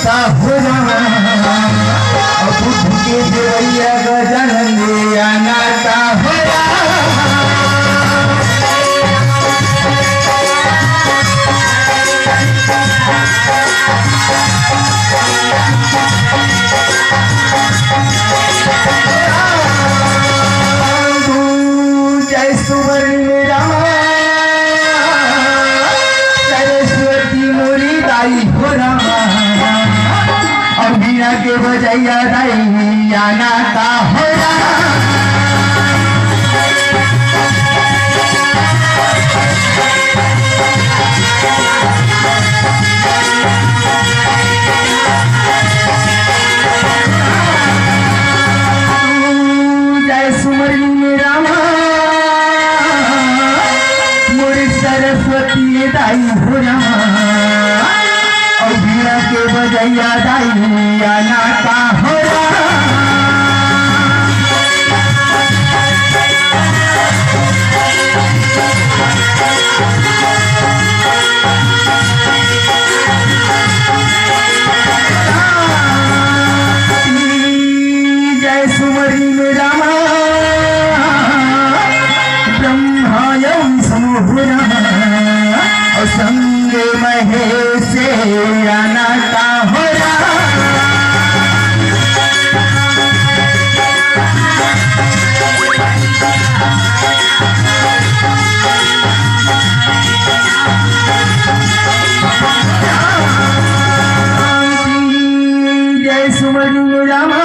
का हो जाना बुद्ध के देवैया गजानन ले आना का हो जय सुवर्ण रामा सरस्वती मोरी दाई हो रामा और बीना के बजैया दाई आना का हो जय सुवर्ण रामा मोरी सरस्वती दाई हो रामा और बीना के बजैया दाई आना का हो जय सुवर्ण रामा ब्रह्मायम समूह और संगे महेश आना का हो जय सुवर्ण रामा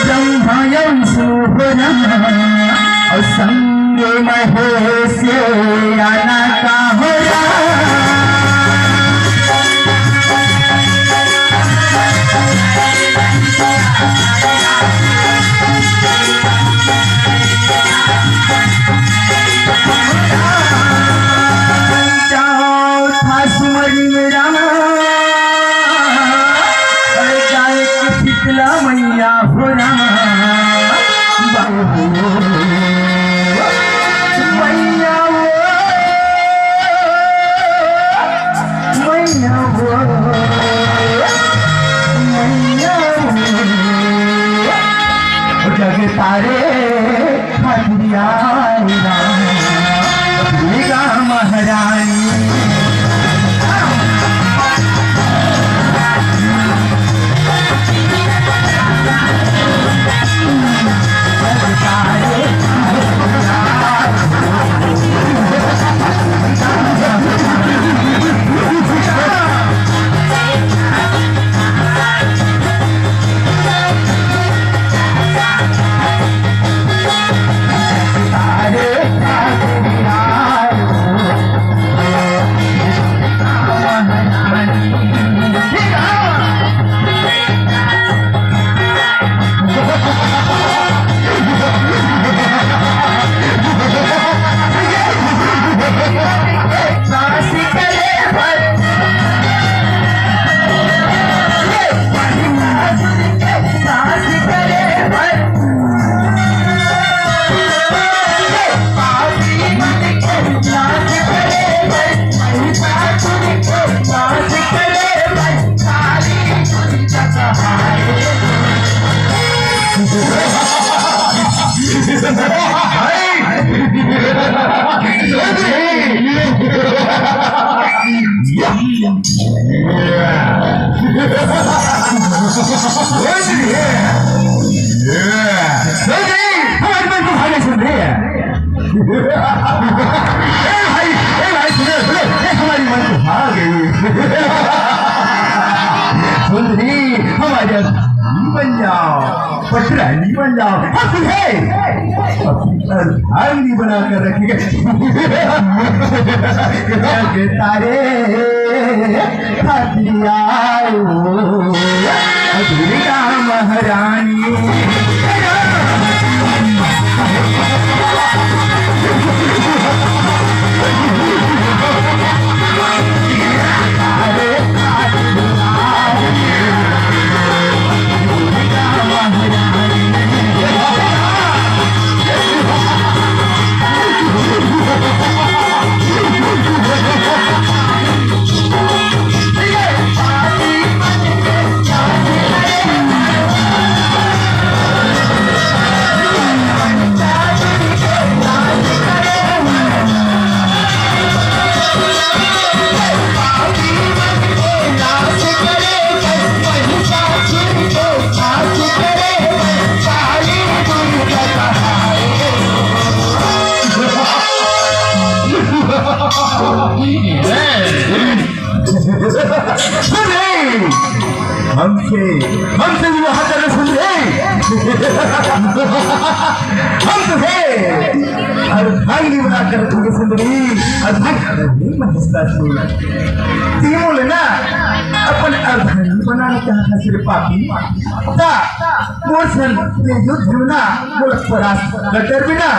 ब्रह्मायम समूह और संगे महेश आना का हो सुवर्ण रामा जाए शीतला मैया हो रामा मैया वो जग तारे खदिया महारानी सुंदरी हमारे बन जाओ पटरानी बन जाओ हांडी बना कर रखिए तारे दुर्गा महारानी सुने हमसे हमसे विवाह करना सुन रहे हम तो है अर्धांगिनी बना कर रखोगे सुंदरी अर्धांगिनी मस्ता सुन तीमों ना अपन अर्धांगिनी बनाना चाहता सिर्फ पापी ता मोर्सन ये युद्ध ना मुल्क परास कर बिना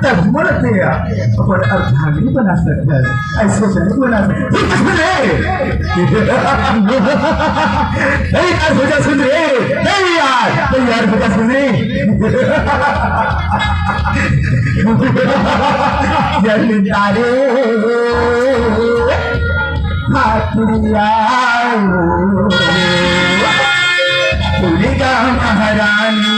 तब मुल्क या अपन अर्धांगिनी बना सकता है ऐसे नहीं बना सकते यार हो जा सुन रहे नहीं यार हो जा सुन रहे तारे तुलिका महारानी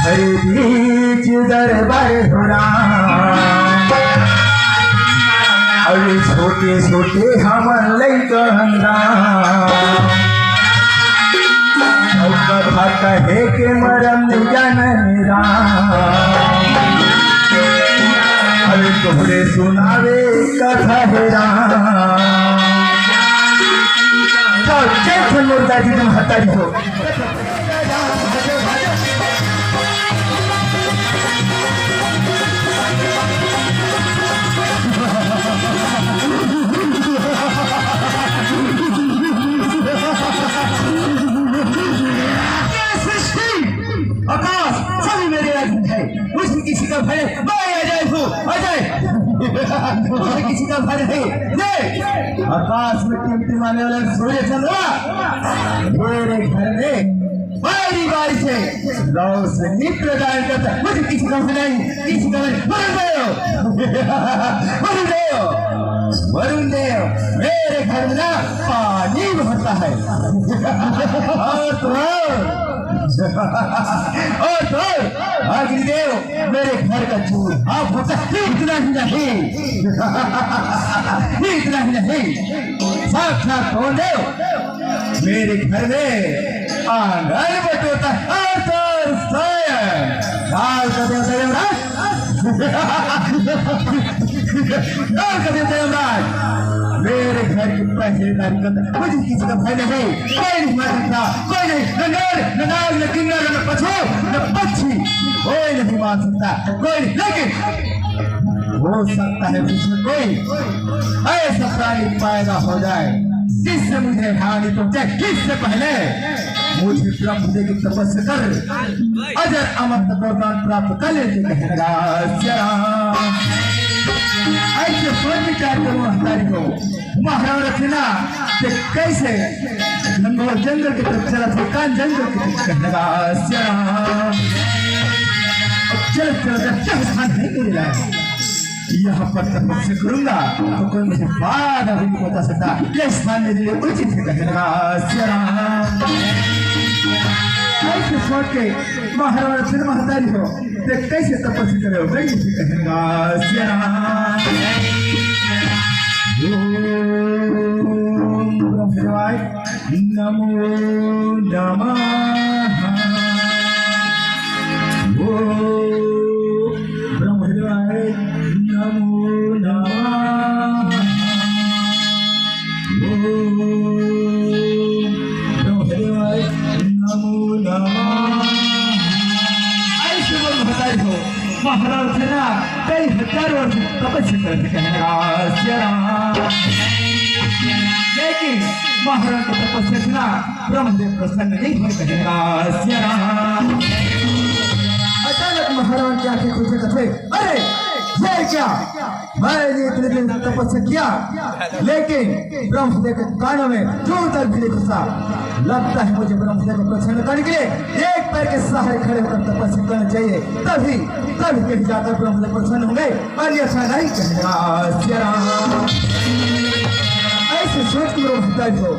भरे बीच दरबार अरे छोटे छोटे हम कथा कहे के मरम जनरा अरे तोहरे सुनावे कथा हेरा मुर्दा जी तुम हतारी हो किसी का भय किसी का भय नहीं आकाश में टिमटिमाने वाला सूर्य चंद्रमा मेरे घर में बारी बारी से रोशनी प्रदान करता है मुझे किसी का भय नहीं किसी का भय वरुण देव मेरे घर में ना पानी भरता है और तो अग्निदेव मेरे घर का चूर आप होता इतना ही नहीं साक्षात कौन देव मेरे घर में आंगन बटोता और तो काल का देवता यमराज मेरे घर की पहरेदारी करता मुझे किसी का भय नहीं कोई नहीं मार सकता कोई नहीं न किन्नर न पशु न पक्षी कोई नहीं मार सकता कोई नहीं लेकिन हो सकता है जिसमें कोई ऐसा प्राणी पैदा हो जाए जिससे मुझे हानि पहुंचे किससे पहले मुझे ब्रह्मदेव की तपस्या कर अजर अमर वरदान प्राप्त कर लेते कहेगा ऐसे सोच विचार करो हमारी को महाराज रखना कैसे घनघोर जंगल की तरफ चला था, कान जंगल की तरफ कहने लगा श्याम चल चल क्या स्थान नहीं मिला यहाँ पर तपस्या करूंगा तो कोई मुझे बाधा भी नहीं बता सकता, यह स्थान मेरे लिए उचित है कहने लगा श्याम। कैसे सोच के महाराज फिर महतारी हो तो कैसे तपस्या करे हो गई कहने लगा श्याम। ब्रह्मदेवाय नमो नमः। ब्रह्मदेवाय नमो नमः। ब्रह्मदेवाय नमो नमः। ऐसे बोल बताई हो महाराज थे ना कई हजारों वर्ष तपस्या करते कहने लगा श्याम। लेकिन महाराज की तपस्या सुना ब्रह्मदेव प्रसन्न नहीं हुए कहने लगा श्याम। अचानक महाराज की आंखें खुलने लगे, अरे ये क्या, मैंने इतने दिन तपस्या किया लेकिन ब्रह्मदेव के कानों में दूर तक भी नहीं घुसा। लगता है मुझे ब्रह्मदेव को प्रसन्न करने के लिए एक पैर के सहारे खड़े होकर तपस्या करना चाहिए, तभी कहीं जाकर ब्रह्मदेव प्रसन्न होंगे, अन्यथा नहीं कहने लगा श्याम। ऐसे सोच के ब्रह्मदेव को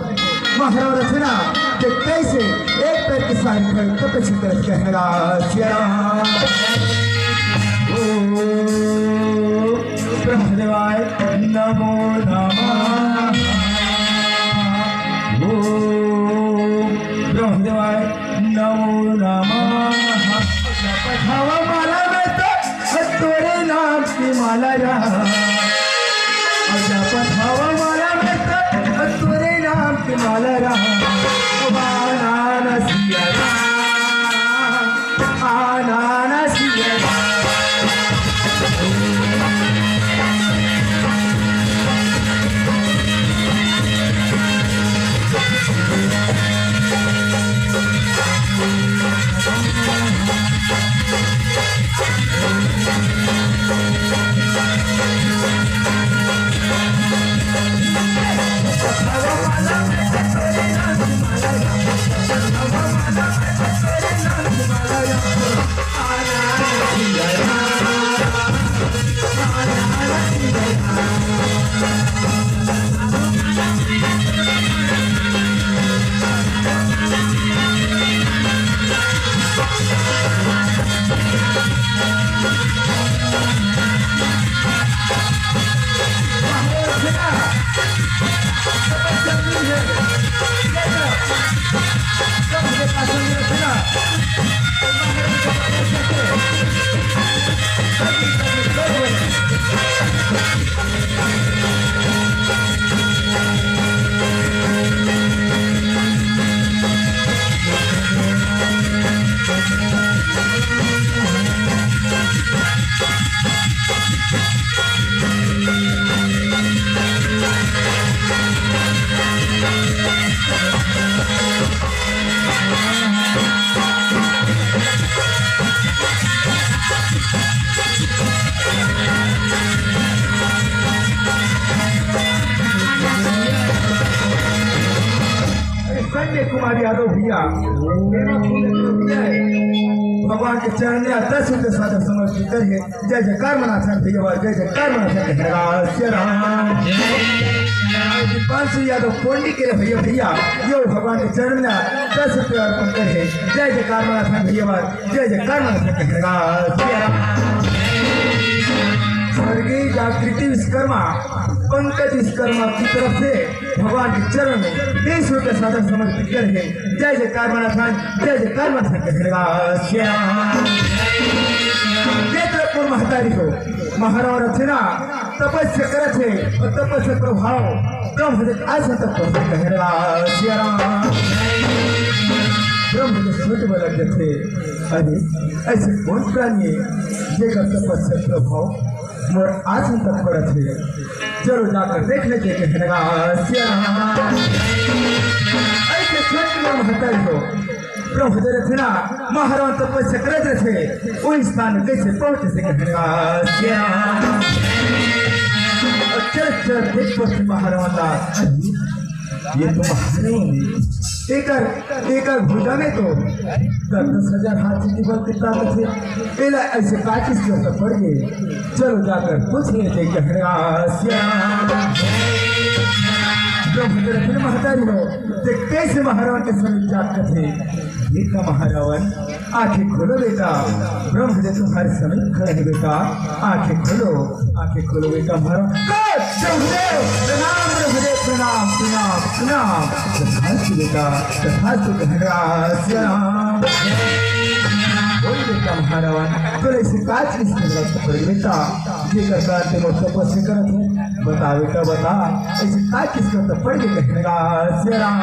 महाराज रचना कि कैसे एक पैर के सहारे खड़े तपस्या कर कहने लगा श्याम। ब्रह्मदेवाय नमो नमः। ब्रह्मदेवाय नमो नमः। हवा माला में तो तेरे नाम की माला रहा, हवा माला में तो तेरे नाम की माला रहा। आना सिया आना सिया कुमार यादव भैया भगवान के चरण में 10 रुपये साधा समर्पित करिए। जय जयकार मनाथन भैया, जय जयकार मनाथन पांचू यादव पोंडी के भैया भैया यो भगवान के चरण में 10 रुपये अर्पण करिए। जय जयकार मनाथन भैया, जय जयकार मनाथन स्वर्गीय जागृति विश्वकर्मा पंकज विश्वकर्मा की तरफ से भगवान के चरण में 20 रुपये साधन समर्पित करेंगे। जय जयकार मनाथन, जय जयकार मनाथन नेत्रपुर महतारी को महाराज रचना तपस्या करे थे और तपस्या प्रभाव ब्रह्मदेव आज तक कहना ब्रह्मदेव सोच लगे थे, अरे ऐसे कौन प्राणी ये तपस्या प्रभाव मोर आज तक पड़े थे, जरूर जाकर देख लेते कहना ऐसे सोच महतारी हो ब्रह्मदेव थे ना महाराज तपस्या करते थे वही स्थान कैसे पहुंचे से कहना चल चल देख महाराज ये तो महाराज एकर भुजा में तो 10,000 हाथी की बल की ताकत है। एला ऐसे काटिस के पड़ गए। चलो जाकर पूछ लेते फिर महतारी हो ते कैसे महारावण के समीप जाकर थे। बेटा महारावण आंखें खोलो बेटा, ब्रह्मदेव तुम्हारे समीप खड़े हैं बेटा, आंखें खोलो बेटा महारावण। प्रणाम ब्रह्मदेव, प्रणाम प्रणाम प्रणाम। तथास्तु बेटा, तथास्तु बेटा महारावण। तो ऐसे काज किसके जरूरत पड़ बेटा, ये करता ते मोर तपस्या करत है। बता बेटा बता, ऐसे काज किसके जरूरत पड़ गई कहनेगा श्री राम।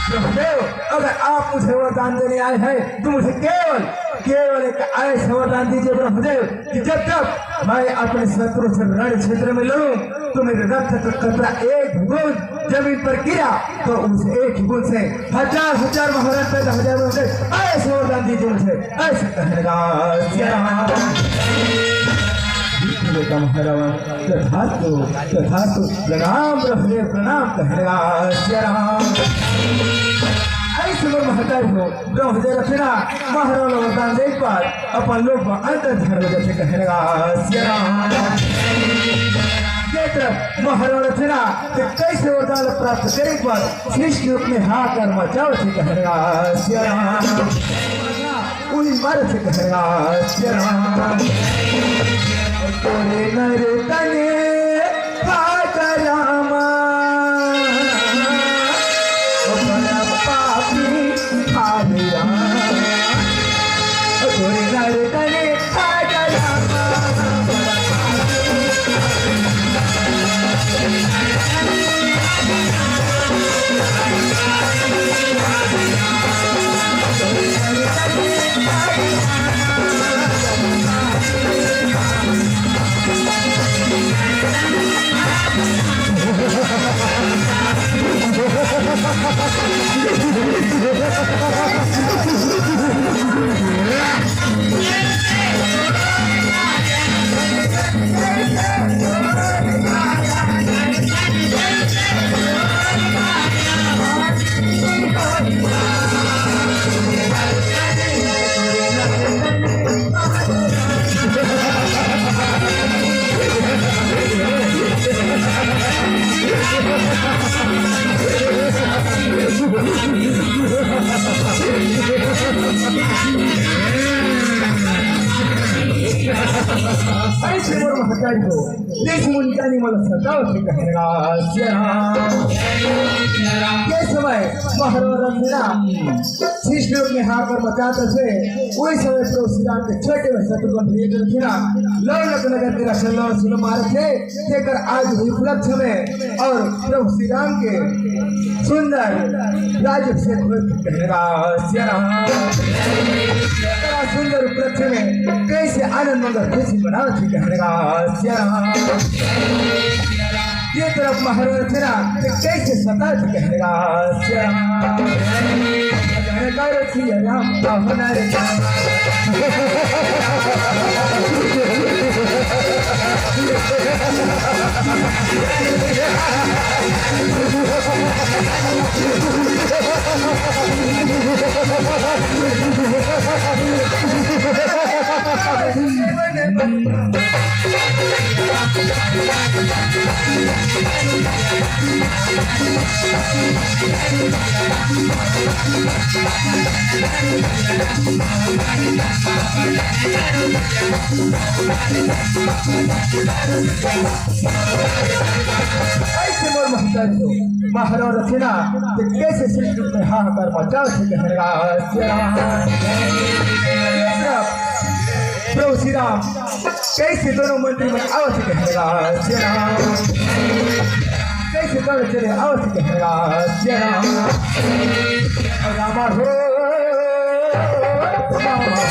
ब्रह्मदेव अगर आप मुझे वरदान देने आए हैं तो मुझे केवल एक ऐसा वरदान दीजिए ब्रह्मदेव कि जब तक मैं अपने शत्रु से रण क्षेत्र में लड़ूं तो मेरे रक्त का कतरा एक बूंद जमीन पर गिरा तो उस एक बूंद से हजार महाराज पैदा हो जाए। ऐसे वरदान दीजिए मुझे, ऐसे कहनेगा बेटा महारावण। तथास्तु प्रणाम ब्रह्मदेव, प्रणाम कहनेगा श्री राम। ऐसे वो महतारी हो ब्रह्मदेव रचना महारावण वरदान दे पर अपन लोग अंतर धर्म जैसे कहनेगा श्री राम। महारावण रचना कैसे वरदान प्राप्त करे पर सृष्टि रूप में हाकर मचाओ से कहनेगा श्री राम। उन्हीं मारे से कहनेगा श्री राम। तोरे नर तने हाका रामा बड़ा पापी हावे रामा। तोरे नर तने हाका रामा बड़ा मला सताव से कहनेगा श्री राम। ये समय महाराज शीश में हाकर बचाते थे। वही समय प्रभु श्री राम के छोटे में शत्रुघ्न प्रिय लौलक नगर तेरा सुनो मारे थे देकर आज उपलक्ष्य में और प्रभु श्री राम के सुंदर राज से कहनेगा श्री राम। सुंदर उपलक्ष्य में कैसे आनंद मंगल खुशी बनाओ थी कहनेगा श्री राम। ये तरफ महाराज थे ना कैसे सता थी कहनेगा श्री राम। श्री राम हमारे ऐसे मोर महतारी हो महाराज रचना कैसे सृष्टि में हाहाकार मचाओ से कहनेगा श्री राम। प्रभु श्री राम कैसे दोनों मंत्री में आओ से कहनेगा श्री राम। कैसे दोनों चले आओ से कहनेगा श्री राम। रामा हो रामा हो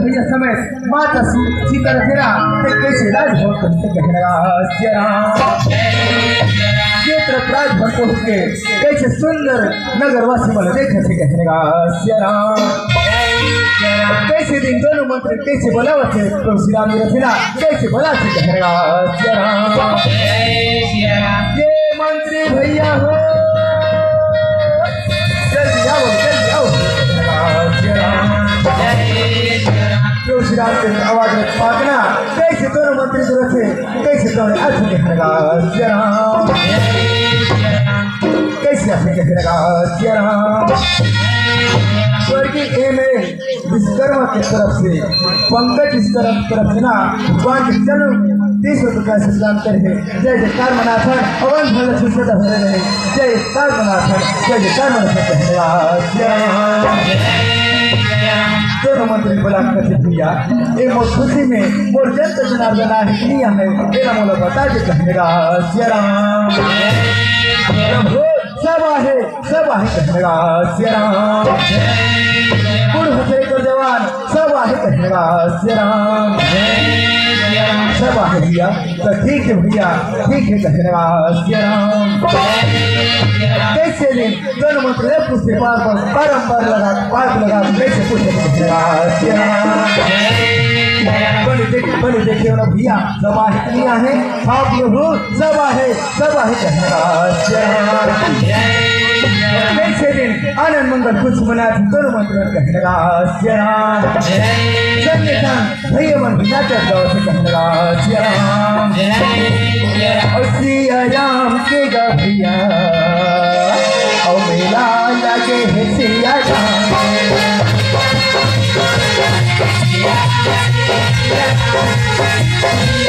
भैया समय माता सीता रखेना कैसे राजभवन क्षेत्र राजभवन को के कैसे सुंदर नगरवासी वाले देखे थे कहनेगा कैसे दिन दोनों मंत्री कैसे बोलावा थे तुलसी राम रखेना कैसे बोला थे कहनेगा ये मंत्री भैया हो जल्दी आओ तुलसी राम के आवाज में पाकना कैसे दोनों मंत्री जो रखे कैसे दोनों आज कहनेगा कैसे ऐसे कहनेगा स्वर्गीय एम ए विश्वकर्मा की तरफ से पंकज इस तरफ से ना भगवान के चरणों में 30 रुपये से सलाम करे जय जयकार मनाथन अवन भले सुशेषता भरे रहे जय जयकार मनाथन जय जयकार मनाथन दोनों मंत्री बोला करते भैया एक मोर खुशी में मोर जंत जनार्दन है मेरा मोला बता दे कहनेगा प्रभु सब आहे कहनेगा पूर्व से को जवान सब आहे कहनेगा सब आहे भैया तो ठीक है भैया ठीक है कहनेगा कैसे दिन दोनों मंत्री पूछते बारंबार लगा कैसे पूछते बने देखिए ना भैया सब आहे है आप लोग सब आहे कहनेगा कैसे दिन आनंद मंगल कुछ मना दोनों मंत्रियों कहनेगा संगठन भैया मन नाटक गाँव से कहनेगा सिया राम के भैया और मेला लगे है सिया राम Yeah.